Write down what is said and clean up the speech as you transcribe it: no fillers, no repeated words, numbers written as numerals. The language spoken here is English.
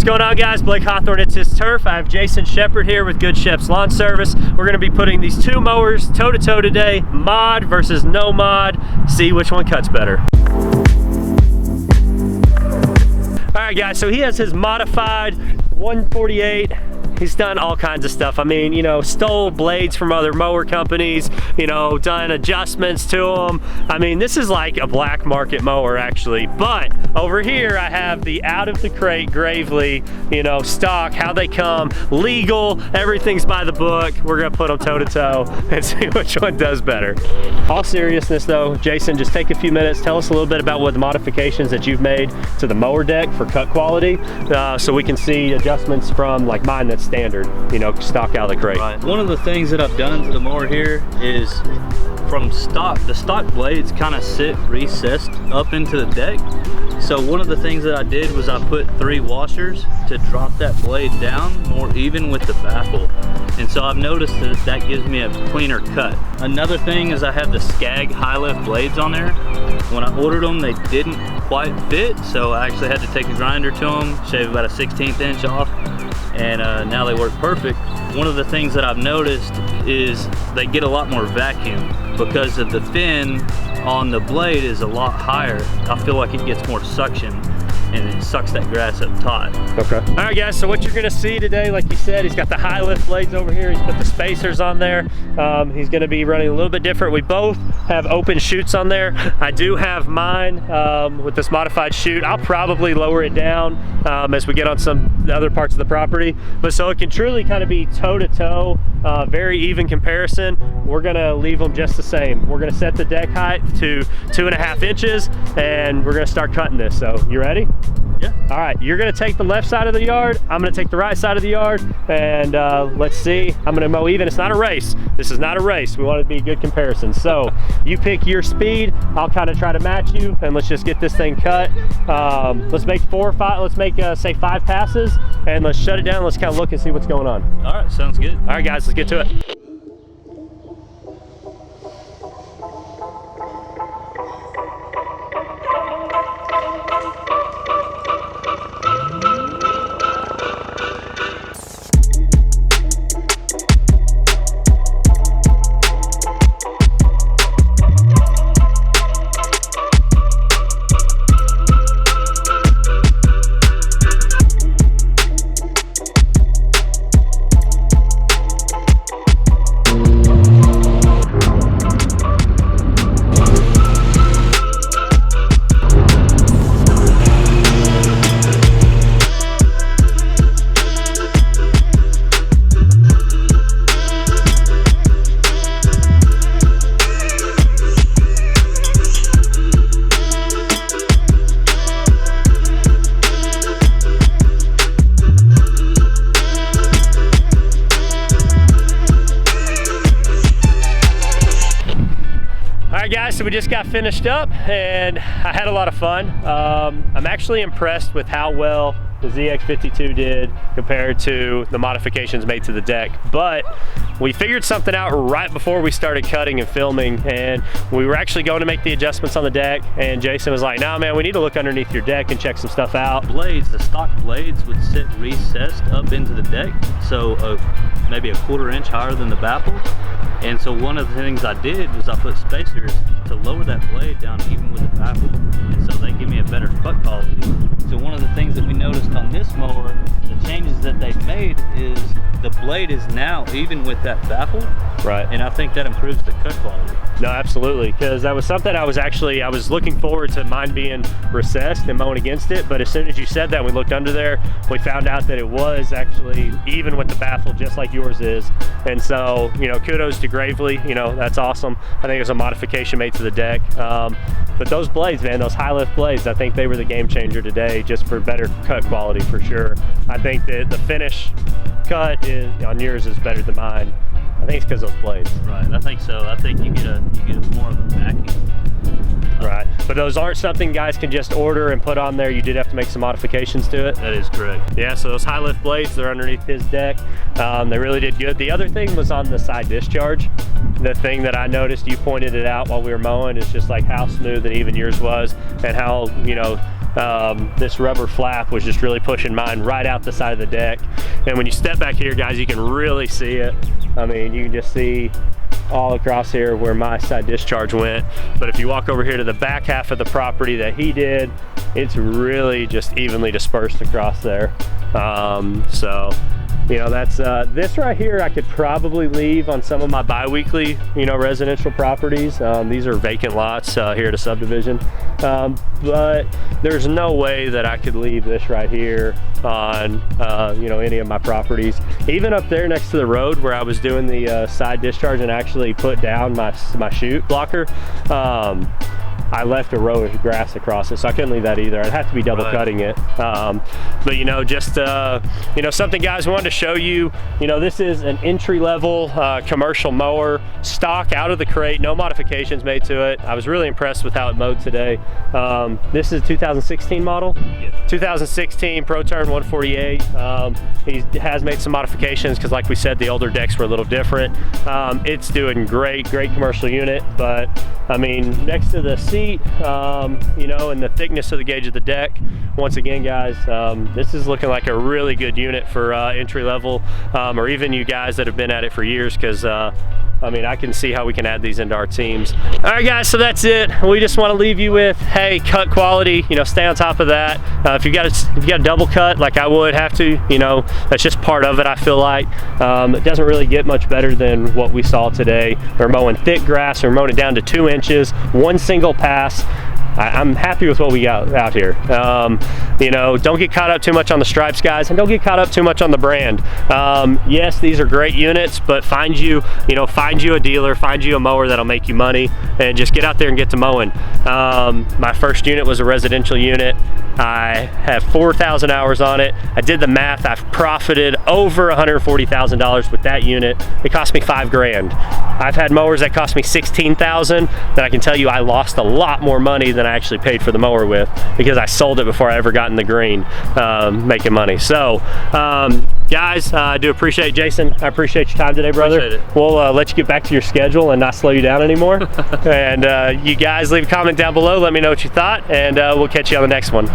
going on, guys? Blake Hawthorn, it's his turf. I have Jason Shepard here with Good Sheps Lawn Service. We're going to be putting these two mowers toe-to-toe today, mod versus no mod, see which one cuts better. All right, guys, so he has his modified 148. He's done all kinds of stuff. I mean, you know, stole blades from other mower companies, you know, done adjustments to them. I mean, this is like a black market mower, actually. But over here, I have the out of the crate Gravley, you know, stock, how they come, legal, everything's by the book. We're gonna put them toe to toe and see which one does better. All seriousness though, Jason, just take a few minutes, tell us a little bit about what the modifications that you've made to the mower deck for cut quality, so we can see adjustments from like mine that's standard, you know, stock out of the crate. Right. One of the things that I've done to the mower here is from stock, the stock blades kind of sit recessed up into the deck. So one of the things that I did was I put 3 washers to drop that blade down more even with the baffle. And so I've noticed that that gives me a cleaner cut. Another thing is I have the Scag high lift blades on there. When I ordered them, they didn't quite fit. So I actually had to take a grinder to them, shave about a 1/16 inch off. And now they work perfect. One of the things that I've noticed is they get a lot more vacuum because of the fin on the blade is a lot higher. I feel like it gets more suction and it sucks that grass up tight. Okay. All right, guys, so what you're gonna see today, like you said, he's got the high lift blades over here. He's put the spacers on there. He's gonna be running a little bit different. We both have open chutes on there. I do have mine with this modified chute. I'll probably lower it down as we get on some other parts of the property. But so it can truly kind of be toe to toe, very even comparison. We're gonna leave them just the same. We're gonna set the deck height to 2.5 inches and we're gonna start cutting this. So you ready? Yeah. All right, you're gonna take the left side of the yard, I'm gonna take the right side of the yard, and let's see. I'm gonna mow even. It's not a race. This is not a race. We want it to be a good comparison. So you pick your speed, I'll kind of try to match you, and let's just get this thing cut. Let's make 4 or 5, let's make say 5 passes, and let's shut it down. Let's kind of look and see what's going on. All right, sounds good. All right, guys, let's get to it. Guys, so we just got finished up and I had a lot of fun. I'm actually impressed with how well the ZX52 did compared to the modifications made to the deck. But we figured something out right before we started cutting and filming, and we were actually going to make the adjustments on the deck, and Jason was like, nah man, we need to look underneath your deck and check some stuff out. Blades, the stock blades would sit recessed up into the deck, so maybe a 1/4 inch higher than the baffle. And so one of the things I did was I put spacers to lower that blade down even with the baffle, and so they give me a better cut quality. So one of the things that we noticed on this mower, the changes that they've made is the blade is now even with that baffle. Right. And I think that improves the cut quality. No, absolutely, because that was something I was looking forward to mine being recessed and mowing against it, but as soon as you said that, we looked under there, we found out that it was actually even with the baffle, just like yours is. And so, you know, kudos to Gravley, you know, that's awesome. I think it was a modification made to the deck. But those blades, man, those high lift blades, I think they were the game changer today, just for better cut quality for sure. I think that the finish cut on yours is better than mine. I think it's because of those blades. Right, I think so. I think you get more of a vacuum. Right, but those aren't something guys can just order and put on there. You did have to make some modifications to it. That is correct. Yeah, so those high lift blades, they're underneath his deck. They really did good. The other thing was on the side discharge. The thing that I noticed, you pointed it out while we were mowing, is just like how smooth and even yours was, and how, you know, this rubber flap was just really pushing mine right out the side of the deck. And when you step back here, guys, you can really see it. I mean, you can just see all across here where my side discharge went. But if you walk over here to the back half of the property that he did, it's really just evenly dispersed across there. So, you know, that's this right here I could probably leave on some of my bi-weekly, you know, residential properties. These are vacant lots here at a subdivision. But there's no way that I could leave this right here on, you know, any of my properties. Even up there next to the road where I was doing the side discharge and actually put down my chute blocker, I left a row of grass across it, so I couldn't leave that either. I'd have to be double cutting it. But you know, just you know, something, guys, wanted to show you. You know, this is an entry-level commercial mower, stock out of the crate, no modifications made to it. I was really impressed with how it mowed today. This is a 2016 model. Yes. 2016 Pro Turn 148. He has made some modifications because, like we said, the older decks were a little different. It's doing great commercial unit, but I mean, next to the seat, you know, and the thickness of the gauge of the deck, once again, guys, this is looking like a really good unit for entry level, or even you guys that have been at it for years, because I mean, I can see how we can add these into our teams. All right, guys, so that's it. We just want to leave you with, hey, cut quality, you know, stay on top of that. If you got a double cut like I would have to, you know, that's just part of it, I feel like. It doesn't really get much better than what we saw today. We're mowing thick grass, we're mowing it down to 2 inches, one single pass. I'm happy with what we got out here. You know, don't get caught up too much on the stripes, guys, and don't get caught up too much on the brand. Yes, these are great units, but find you a dealer, find you a mower that'll make you money, and just get out there and get to mowing. My first unit was a residential unit. I have 4,000 hours on it. I did the math. I've profited over $140,000 with that unit. It cost me $5 grand. I've had mowers that cost me $16,000 that I can tell you I lost a lot more money than I actually paid for the mower with, because I sold it before I ever got in the green, making money. So, guys, I do appreciate, Jason, I appreciate your time today, brother. Appreciate it. We'll let you get back to your schedule and not slow you down anymore. And you guys leave a comment down below, let me know what you thought, and we'll catch you on the next one.